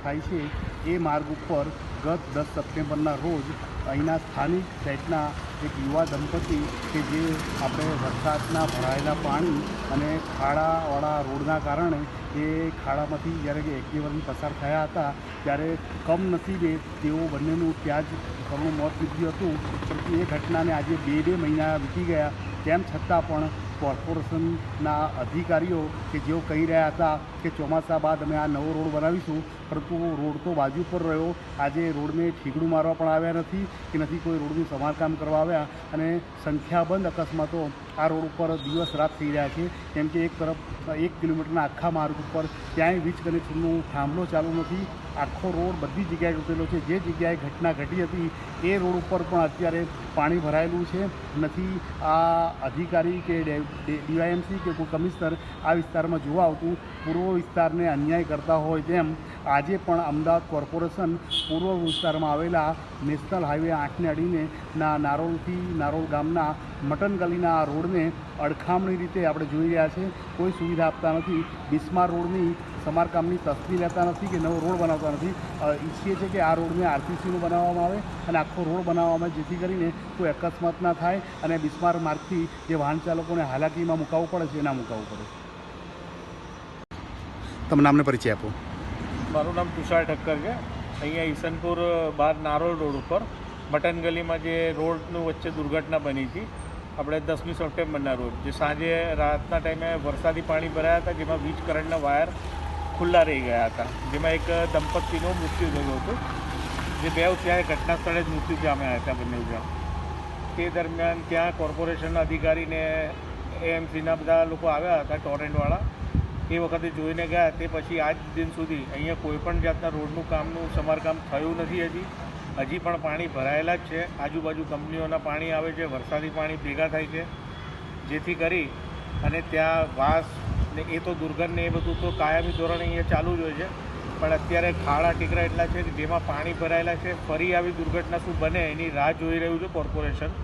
થાય છે એ માર્ગ ઉપર ગત 10 સપ્ટેમ્બરના રોજ અહીંના સ્થાનિક સાઈડના એક યુવા દંપતી કે જે આપણે વરસાદના ભરાયેલા પાણી અને ખાડાવાળા રોડના કારણે એ ખાડામાંથી જ્યારે કે એક્ટિવાની પસાર થયા હતા ત્યારે કમનસીબે તેઓ બંનેનું ત્યાં જ કરુણ મોત નીપજ્યું હતું. પરંતુ એ ઘટનાને આજે બે મહિના વીતી ગયા તેમ છતાં પણ કોર્પોરેશનના અધિકારીઓ કે જેઓ કહી રહ્યા હતા કે ચોમાસા બાદ અમે આ નવો રોડ બનાવીશું, પરંતુ રોડ તો બાજુ પર રહ્યો. આજે રોડને ઠીકડું મારવા પણ આવ્યા નથી કે નથી કોઈ રોડનું સમારકામ કરવા આવ્યા, અને સંખ્યાબંધ અકસ્માતો આ રોડ ઉપર દિવસ રાત થઈ રહ્યા છે. કેમ કે એક તરફ 1 કિલોમીટરના આખા માર્ગ ઉપર ક્યાંય વીજ કનેક્શનનો થાંભલો ચાલુ નથી. આખો રોડ બધી જગ્યાએ તૂટેલો છે. જે જગ્યાએ ઘટના ઘટી હતી એ રોડ ઉપર પણ અત્યારે પાણી ભરાયેલું છે. નથી આ અધિકારી કે ડીવાયએમસી કે કોઈ કમિશનર આ વિસ્તારમાં જોવા આવતું. પૂર્વ વિસ્તારને અન્યાય કરતા હોય તેમ આજે પણ અમદાવાદ કોર્પોરેશન પૂર્વ વિસ્તારમાં આવેલા નેશનલ હાઈવે 8ને અડીને નારોલથી નારોલ ગામના મટન ગલીના રોડને અડખામણી રીતે આપણે જોઈ રહ્યા છે. કોઈ સુવિધા આપતા નથી. બિસ્માર રોડની સમારકામની તસ્દી લેતા નથી કે નવો રોડ બનાવતા નથી. ઈચ્છીએ છીએ કે આ રોડને આરસીસીનો બનાવવામાં આવે અને આખો રોડ બનાવવામાં આવે, જેથી કરીને કોઈ અકસ્માત ના થાય અને બિસ્માર માર્ગથી જે વાહન ચાલકોને હાલાકીમાં મુકાવવું પડે છે ના મુકાવવું પડે. તમે નામને પરિચય આપો. મારું નામ તુષાર ઠક્કર છે. અહીંયા ઈસનપુર બહાર નારોલ રોડ ઉપર મટન ગલીમાં જે રોડનું વચ્ચે દુર્ઘટના બની હતી આપણે 10મી સપ્ટેમ્બરના રોજ, જે સાંજે રાતના ટાઈમે વરસાદી પાણી ભરાયા હતા, જેમાં વીજ કરંટના વાયર ખુલ્લા રહી ગયા હતા, જેમાં એક દંપતીનું મૃત્યુ થયું હતું. જે બેઉ ત્યાં ઘટના સ્થળે જ મૃત્યુ પામ્યા હતા બંને જણ. તે દરમિયાન ત્યાં કોર્પોરેશનના અધિકારીને એએમસીના બધા લોકો આવ્યા હતા, ટોરેન્ટવાળા. એ વખતે જોઈને ગયા. તે પછી આજ દિન સુધી અહીંયા કોઈપણ જાતના રોડનું કામનું સમારકામ થયું નથી. હજી પણ પાણી ભરાયેલા જ છે. આજુબાજુ કંપનીઓના પાણી આવે છે, વરસાદી પાણી ભેગા થાય છે, જેથી કરી અને ત્યાં વાસ ને એ તો દુર્ગંધ ને એ બધું તો કાયમી ધોરણે અહીંયા ચાલુ જ હોય છે. પણ અત્યારે ખાડા ટીકરા એટલા છે કે જેમાં પાણી ભરાયેલા છે. ફરી આવી દુર્ઘટના શું બને એની રાહ જોઈ રહ્યું છે કોર્પોરેશન.